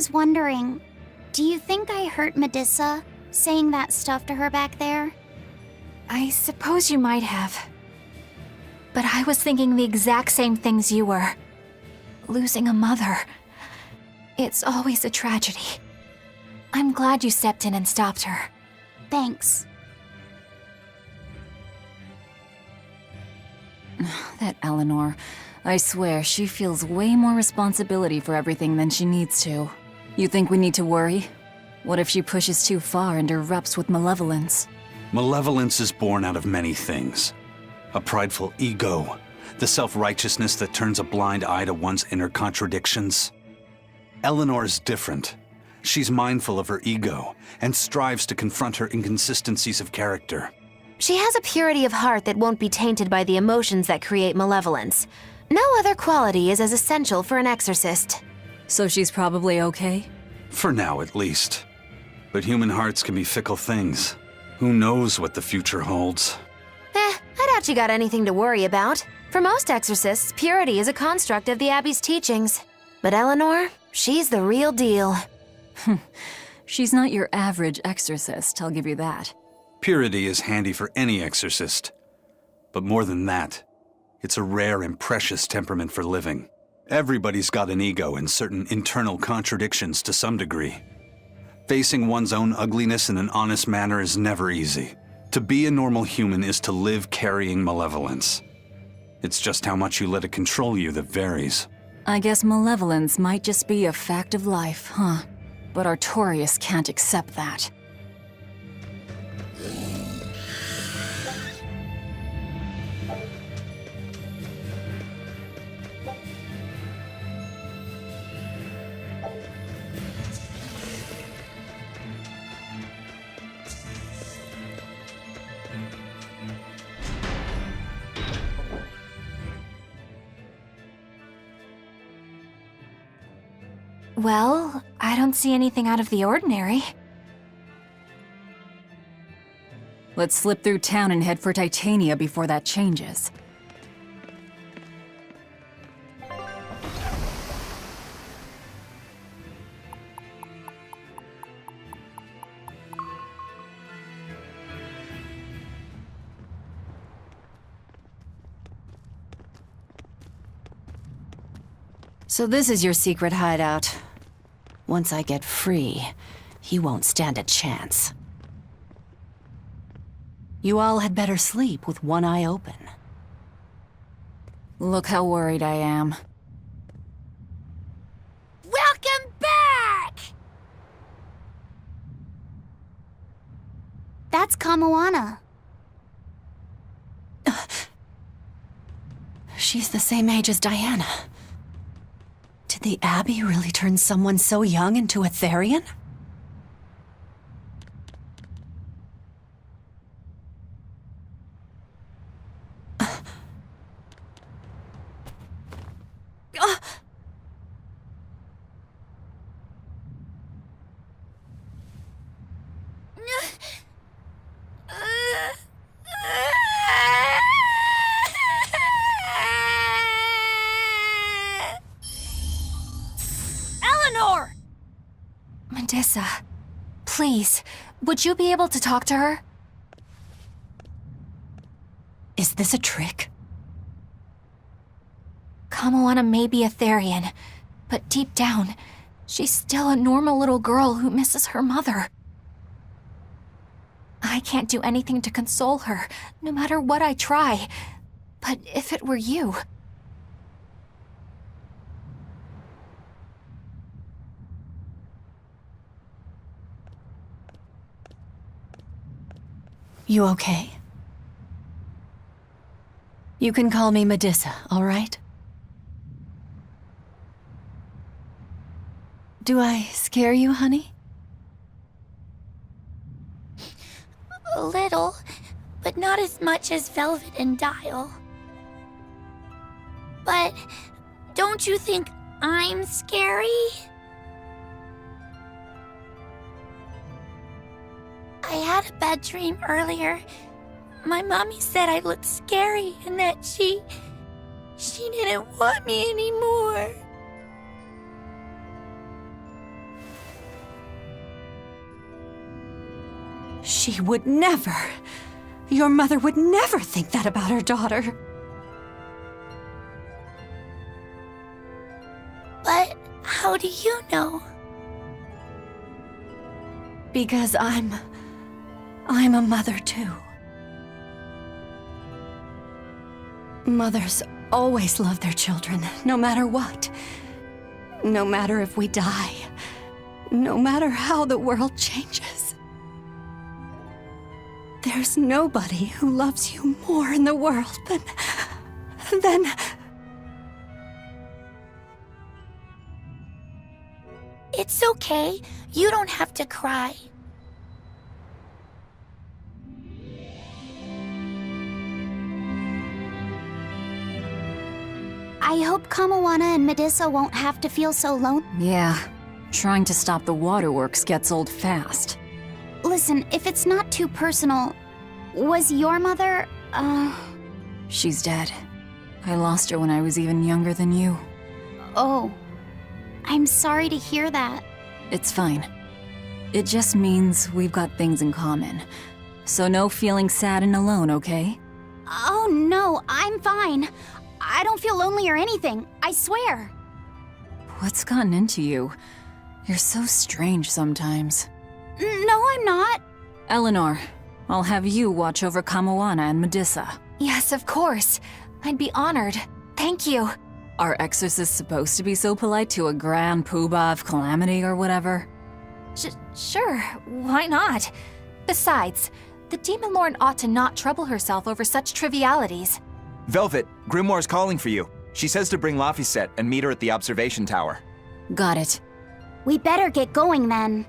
was wondering, do you think I hurt Medusa, saying that stuff to her back there? I suppose you might have. But I was thinking the exact same things you were. Losing a mother. It's always a tragedy. I'm glad you stepped in and stopped her. Thanks. That Eleanor. I swear, she feels way more responsibility for everything than she needs to. You think we need to worry? What if she pushes too far and erupts with malevolence? Malevolence is born out of many things. A prideful ego, the self-righteousness that turns a blind eye to one's inner contradictions. Eleanor is different. She's mindful of her ego and strives to confront her inconsistencies of character. She has a purity of heart that won't be tainted by the emotions that create malevolence. No other quality is as essential for an exorcist. So she's probably okay? For now, at least. But human hearts can be fickle things. Who knows what the future holds? I doubt you got anything to worry about. For most exorcists, purity is a construct of the Abbey's teachings. But Eleanor, she's the real deal. She's not your average exorcist, I'll give you that. Purity is handy for any exorcist. But more than that, it's a rare and precious temperament for living. Everybody's got an ego and certain internal contradictions to some degree. Facing one's own ugliness in an honest manner is never easy. To be a normal human is to live carrying malevolence. It's just how much you let it control you that varies. I guess malevolence might just be a fact of life, huh? But Artorias can't accept that. Well, I don't see anything out of the ordinary. Let's slip through town and head for Titania before that changes. So this is your secret hideout. Once I get free, he won't stand a chance. You all had better sleep with one eye open. Look how worried I am. Welcome back! That's Kamoana. She's the same age as Diana. Did the Abbey really turn someone so young into a Therian? Medusa, please, would you be able to talk to her? Is this a trick? Kamoana may be a Therian, but deep down, she's still a normal little girl who misses her mother. I can't do anything to console her, no matter what I try. But if it were you... You okay? You can call me Medusa, all right? Do I scare you, honey? A little, but not as much as Velvet and Dial. But don't you think I'm scary? I had a bad dream earlier. My mommy said I looked scary and that she didn't want me anymore. She would never. Your mother would never think that about her daughter. But how do you know? Because I'm a mother too. Mothers always love their children, no matter what. No matter if we die. No matter how the world changes. There's nobody who loves you more in the world than... It's okay. You don't have to cry. I hope Kamawana and Medusa won't have to feel so lonely. Yeah, trying to stop the waterworks gets old fast. Listen, if it's not too personal, was your mother, She's dead. I lost her when I was even younger than you. Oh. I'm sorry to hear that. It's fine. It just means we've got things in common. So no feeling sad and alone, okay? Oh no, I'm fine. I don't feel lonely or anything, I swear. What's gotten into you? You're so strange sometimes. No, I'm not. Eleanor, I'll have you watch over Kamawana and Medusa. Yes, of course. I'd be honored. Thank you. Are exorcists supposed to be so polite to a grand poobah of calamity or whatever? Sure, why not? Besides, the Demon Lord ought to not trouble herself over such trivialities. Velvet, Grimoire's calling for you. She says to bring Laphicet and meet her at the observation tower. Got it. We better get going then.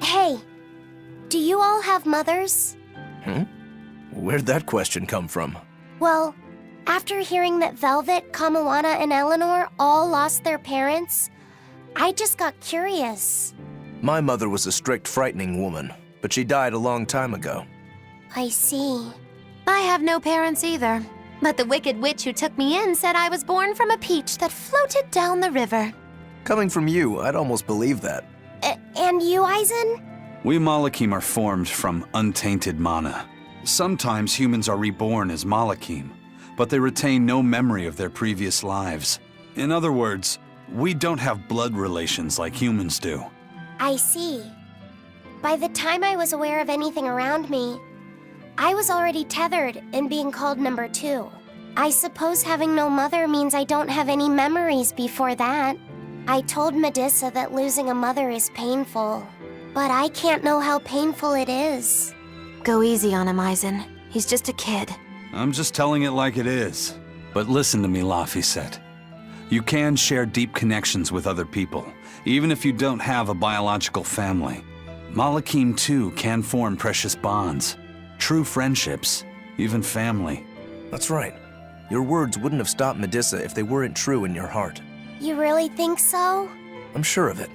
Hey, do you all have mothers? Where'd that question come from? Well, after hearing that Velvet, Kamawana, and Eleanor all lost their parents, I just got curious. My mother was a strict, frightening woman, but she died a long time ago. I see. I have no parents either. But the wicked witch who took me in said I was born from a peach that floated down the river. Coming from you, I'd almost believe that. And you, Aizen? We Malakim are formed from untainted mana. Sometimes humans are reborn as Malakim, but they retain no memory of their previous lives. In other words, we don't have blood relations like humans do. I see. By the time I was aware of anything around me, I was already tethered and being called number 2. I suppose having no mother means I don't have any memories before that. I told Medusa that losing a mother is painful, but I can't know how painful it is. Go easy on him, Aizen. He's just a kid. I'm just telling it like it is. But listen to me, Laphicet. You can share deep connections with other people, even if you don't have a biological family. Malakim, too, can form precious bonds. True friendships, even family. That's right. Your words wouldn't have stopped Medusa if they weren't true in your heart. You really think so? I'm sure of it.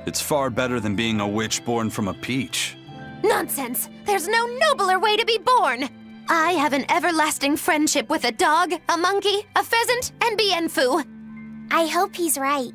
It's far better than being a witch born from a peach. Nonsense! There's no nobler way to be born! I have an everlasting friendship with a dog, a monkey, a pheasant, and Bienfu. I hope he's right.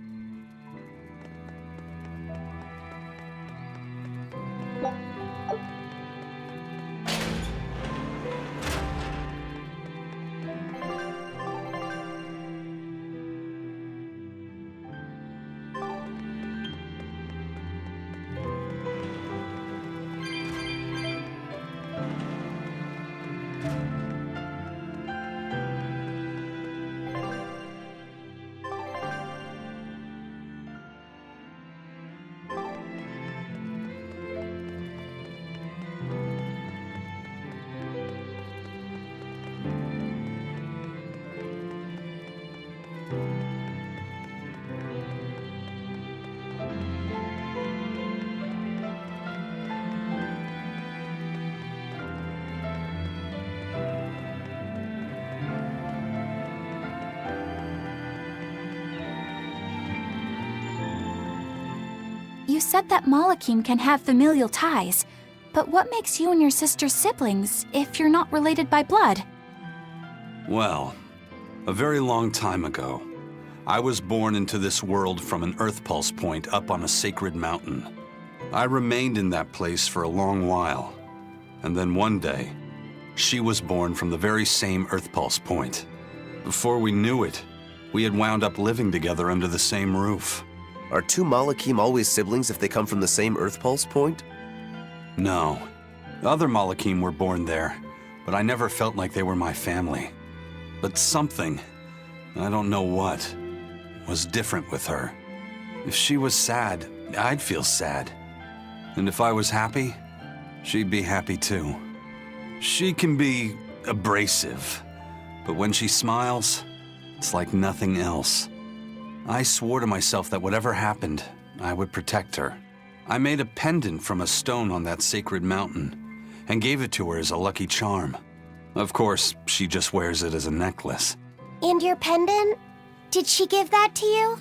You said that Malakim can have familial ties, but what makes you and your sister siblings if you're not related by blood? Well, a very long time ago, I was born into this world from an Earth Pulse point up on a sacred mountain. I remained in that place for a long while, and then one day, she was born from the very same Earth Pulse point. Before we knew it, we had wound up living together under the same roof. Are two Malakim always siblings if they come from the same Earth Pulse point? No. Other Malakim were born there, but I never felt like they were my family. But something, I don't know what, was different with her. If she was sad, I'd feel sad. And if I was happy, she'd be happy too. She can be abrasive, but when she smiles, it's like nothing else. I swore to myself that whatever happened, I would protect her. I made a pendant from a stone on that sacred mountain and gave it to her as a lucky charm. Of course, she just wears it as a necklace. And your pendant? Did she give that to you?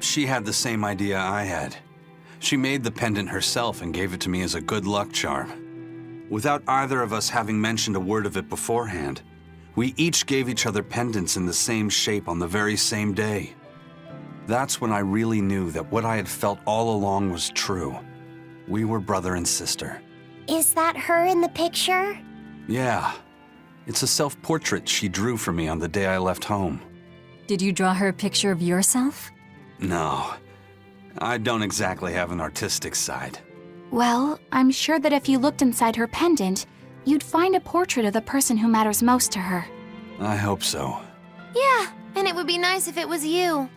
She had the same idea I had. She made the pendant herself and gave it to me as a good luck charm. Without either of us having mentioned a word of it beforehand, we each gave each other pendants in the same shape on the very same day. That's when I really knew that what I had felt all along was true. We were brother and sister. Is that her in the picture? Yeah. It's a self-portrait she drew for me on the day I left home. Did you draw her a picture of yourself? No. I don't exactly have an artistic side. Well, I'm sure that if you looked inside her pendant, you'd find a portrait of the person who matters most to her. I hope so. Yeah, and it would be nice if it was you.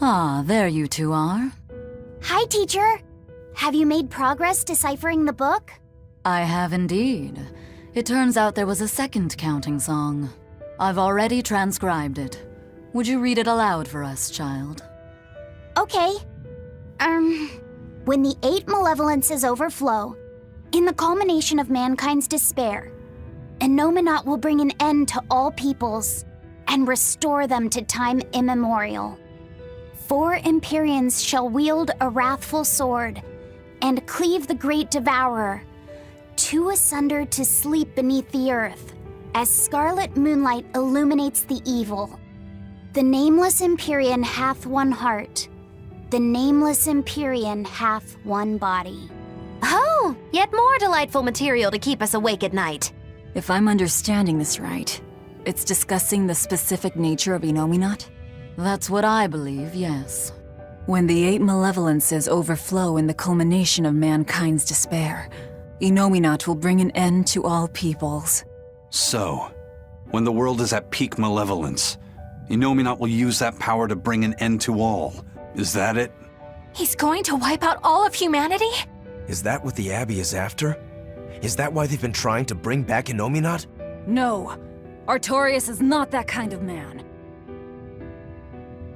Ah, there you two are. Hi, teacher. Have you made progress deciphering the book? I have indeed. It turns out there was a second counting song. I've already transcribed it. Would you read it aloud for us, child? Okay. When the 8 malevolences overflow, in the culmination of mankind's despair, Innominat will bring an end to all peoples and restore them to time immemorial. 4 Empyreans shall wield a wrathful sword and cleave the great devourer, 2 asunder to sleep beneath the earth, as scarlet moonlight illuminates the evil. The nameless Empyrean hath one heart. The nameless Empyrean hath one body. Oh, yet more delightful material to keep us awake at night. If I'm understanding this right, it's discussing the specific nature of Innominat? That's what I believe, yes. When the 8 malevolences overflow in the culmination of mankind's despair, Innominat will bring an end to all peoples. So, when the world is at peak malevolence, Innominat will use that power to bring an end to all. Is that it? He's going to wipe out all of humanity? Is that what the Abbey is after? Is that why they've been trying to bring back Innominat? No, Artorias is not that kind of man.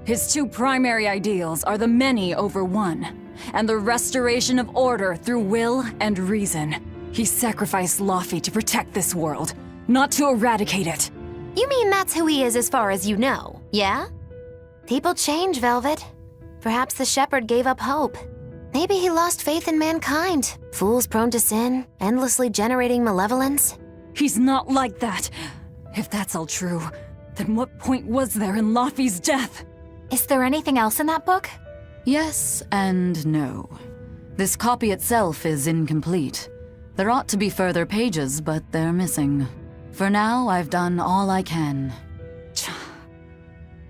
His 2 primary ideals are the many over one, and the restoration of order through will and reason. He sacrificed Laufey to protect this world, not to eradicate it. You mean that's who he is as far as you know, yeah? People change, Velvet. Perhaps the shepherd gave up hope. Maybe he lost faith in mankind. Fools prone to sin, endlessly generating malevolence. He's not like that. If that's all true, then what point was there in Laufey's death? Is there anything else in that book? Yes and no. This copy itself is incomplete. There ought to be further pages, but they're missing. For now, I've done all I can.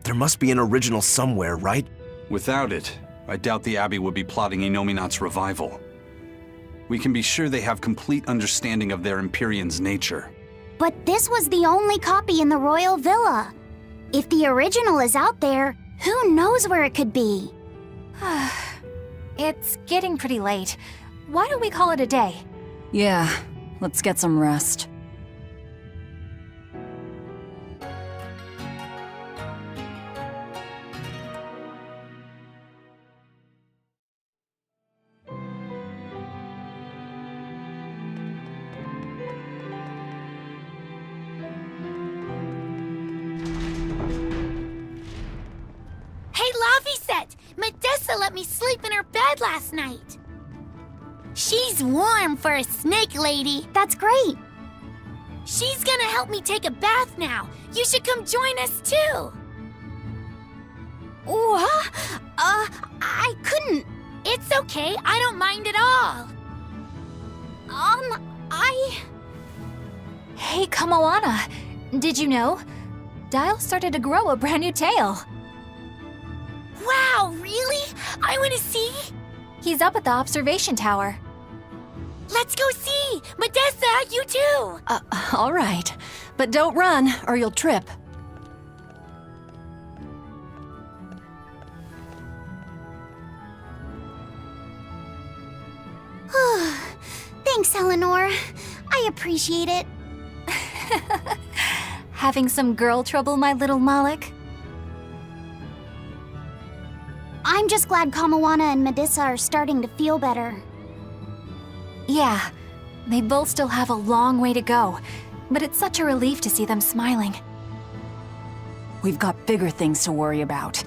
There must be an original somewhere, right? Without it, I doubt the Abbey would be plotting Innominat's revival. We can be sure they have complete understanding of their Empyrean's nature. But this was the only copy in the royal villa. If the original is out there, who knows where it could be? It's getting pretty late. Why don't we call it a day? Yeah, let's get some rest. Hey, Laufey, Medessa let me sleep in her bed last night. She's warm for a snake lady. That's great. She's gonna help me take a bath now. You should come join us too. What? I couldn't. It's okay, I don't mind at all. Hey, Kamoana. Did you know? Dial started to grow a brand new tail. Wow, really? I wanna see. He's up at the observation tower. Let's go see. Medessa, you too. All right. But don't run, or you'll trip. Thanks, Eleanor. I appreciate it. Having some girl trouble, my little Malik? I'm just glad Kamoana and Medessa are starting to feel better. Yeah, they both still have a long way to go, but it's such a relief to see them smiling. We've got bigger things to worry about.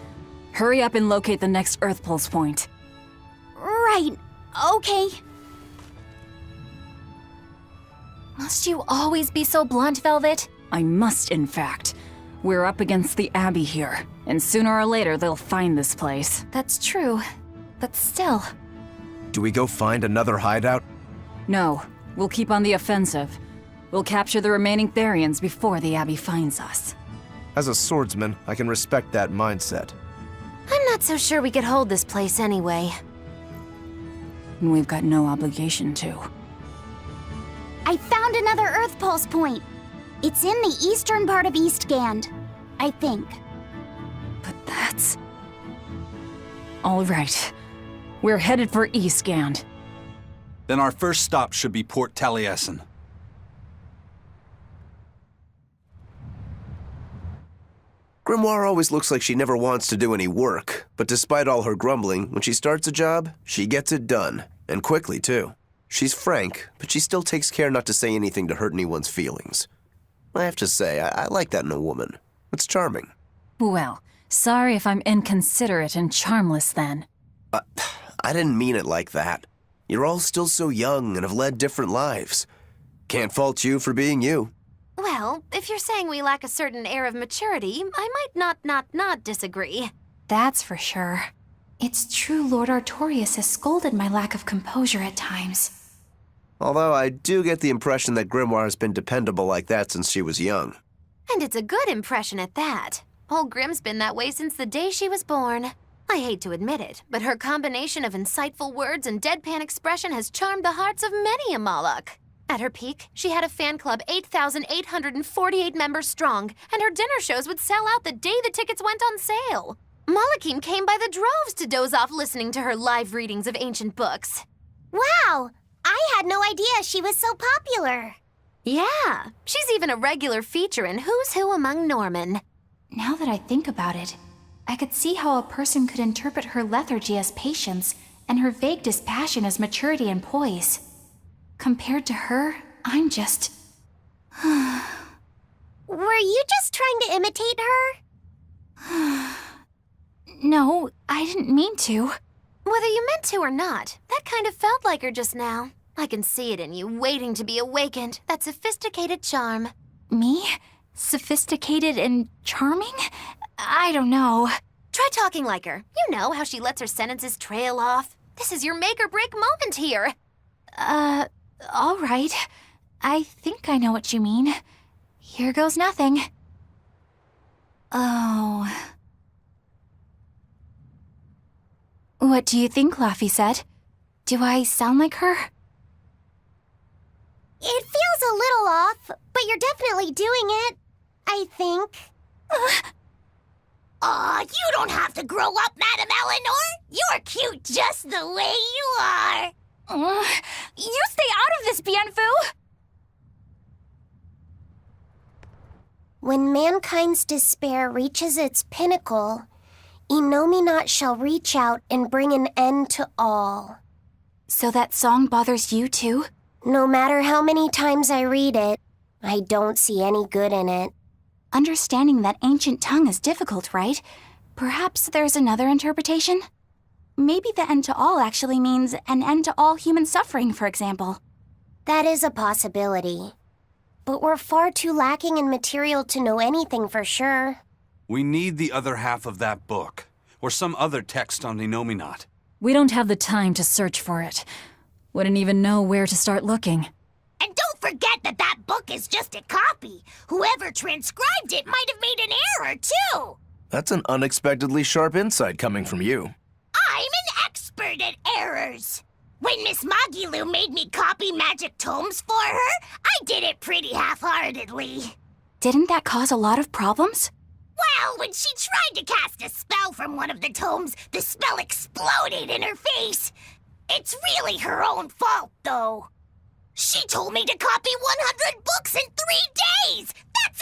Hurry up and locate the next Earth Pulse point. Right. Okay. Must you always be so blunt, Velvet? I must, in fact. We're up against the Abbey here, and sooner or later they'll find this place. That's true, but still. Do we go find another hideout? No, we'll keep on the offensive. We'll capture the remaining Therians before the Abbey finds us. As a swordsman, I can respect that mindset. I'm not so sure we could hold this place anyway. And we've got no obligation to. I found another Earth Pulse point. It's in the eastern part of Eastgand, I think. But that's... All right. We're headed for Eastgand. Then our first stop should be Port Taliesin. Grimoire always looks like she never wants to do any work, but despite all her grumbling, when she starts a job, she gets it done, and quickly, too. She's frank, but she still takes care not to say anything to hurt anyone's feelings. I have to say, I like that in a woman. It's charming. Well, sorry if I'm inconsiderate and charmless then. I didn't mean it like that. You're all still so young and have led different lives. Can't fault you for being you. Well, if you're saying we lack a certain air of maturity, I might not disagree. That's for sure. It's true Lord Artorius has scolded my lack of composure at times. Although I do get the impression that Grimoire has been dependable like that since she was young. And it's a good impression at that. Old Grim's been that way since the day she was born. I hate to admit it, but her combination of insightful words and deadpan expression has charmed the hearts of many a Moloch. At her peak, she had a fan club 8,848 members strong, and her dinner shows would sell out the day the tickets went on sale. Molochim came by the droves to doze off listening to her live readings of ancient books. Wow! I had no idea she was so popular. Yeah, she's even a regular feature in Who's Who Among Norman. Now that I think about it, I could see how a person could interpret her lethargy as patience and her vague dispassion as maturity and poise. Compared to her, I'm just... Were you just trying to imitate her? No, I didn't mean to. Whether you meant to or not, that kind of felt like her just now. I can see it in you, waiting to be awakened, that sophisticated charm. Me? Sophisticated and charming? I don't know. Try talking like her. You know how she lets her sentences trail off. This is your make-or-break moment here. All right. I think I know what you mean. Here goes nothing. Oh. What do you think, Laphicet? Do I sound like her? It feels a little off, but you're definitely doing it. I think. Aw, you don't have to grow up, Madame Eleanor. You're cute just the way you are. You stay out of this, Bienfu! When mankind's despair reaches its pinnacle, Innominat shall reach out and bring an end to all. So that song bothers you too? No matter how many times I read it, I don't see any good in it. Understanding that ancient tongue is difficult, right? Perhaps there's another interpretation? Maybe the end to all actually means an end to all human suffering, for example. That is a possibility. But we're far too lacking in material to know anything for sure. We need the other half of that book, or some other text on Innominat. We don't have the time to search for it. Wouldn't even know where to start looking. And don't forget that that book is just a copy. Whoever transcribed it might have made an error, too. That's an unexpectedly sharp insight coming from you. I'm an expert at errors. When Miss Magilu made me copy magic tomes for her, I did it pretty half-heartedly. Didn't that cause a lot of problems? Well, when she tried to cast a spell from one of the tomes, the spell exploded in her face. It's really her own fault, though. She told me to copy 100 books in 3 days! That's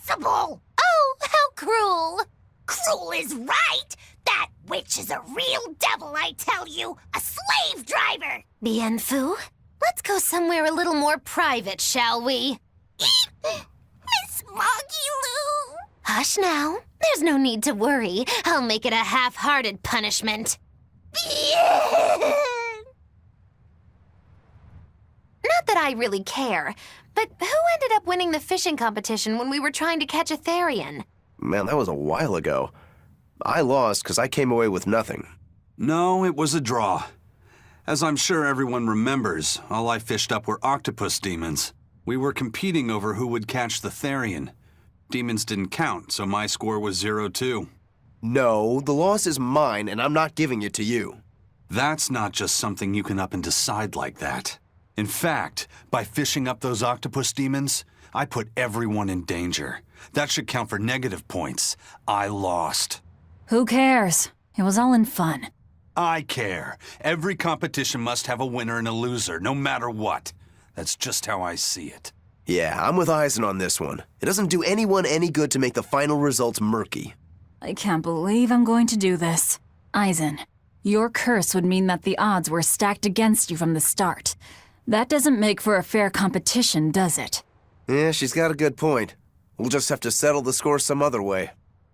impossible! Oh, how cruel! Cruel is right! That witch is a real devil, I tell you! A slave driver! Bienfu, let's go somewhere a little more private, shall we? Miss Magilu! Hush now. There's no need to worry. I'll make it a half-hearted punishment. Not that I really care, but who ended up winning the fishing competition when we were trying to catch a Therian? Man, that was a while ago. I lost because I came away with nothing. No, it was a draw. As I'm sure everyone remembers, all I fished up were octopus demons. We were competing over who would catch the Therian. Demons didn't count, so my score was 0-2. No, the loss is mine, and I'm not giving it to you. That's not just something you can up and decide like that. In fact, by fishing up those octopus demons, I put everyone in danger. That should count for negative points. I lost. Who cares? It was all in fun. I care. Every competition must have a winner and a loser, no matter what. That's just how I see it. Yeah, I'm with Eisen on this one. It doesn't do anyone any good to make the final results murky. I can't believe I'm going to do this. Eisen, your curse would mean that the odds were stacked against you from the start. That doesn't make for a fair competition, does it? Yeah, she's got a good point. We'll just have to settle the score some other way.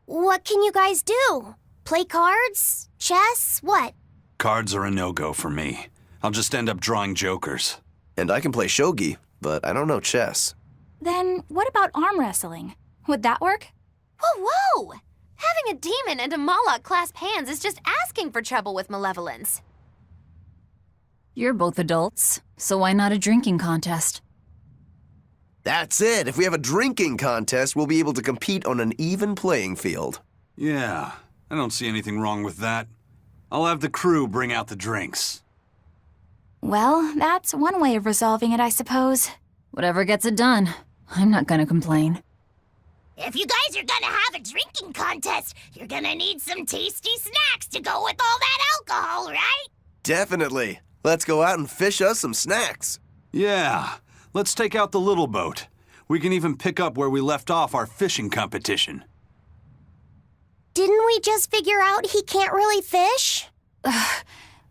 What can you guys do? Play cards? Chess? What? Cards are a no-go for me. I'll just end up drawing jokers. And I can play shogi, but I don't know chess. Then what about arm wrestling? Would that work? Whoa, whoa! Having a demon and a Moloch clasp hands is just asking for trouble with malevolence. You're both adults, so why not a drinking contest? That's it! If we have a drinking contest, we'll be able to compete on an even playing field. Yeah, I don't see anything wrong with that. I'll have the crew bring out the drinks. Well, that's one way of resolving it, I suppose. Whatever gets it done. I'm not gonna complain. If you guys are gonna have a drinking contest, you're gonna need some tasty snacks to go with all that alcohol, right? Definitely. Let's go out and fish us some snacks. Yeah, let's take out the little boat. We can even pick up where we left off our fishing competition. Didn't we just figure out he can't really fish?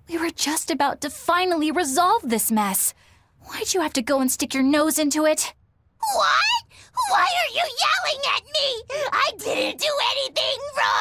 We were just about to finally resolve this mess. Why'd you have to go and stick your nose into it? What? Why are you yelling at me? I didn't do anything wrong!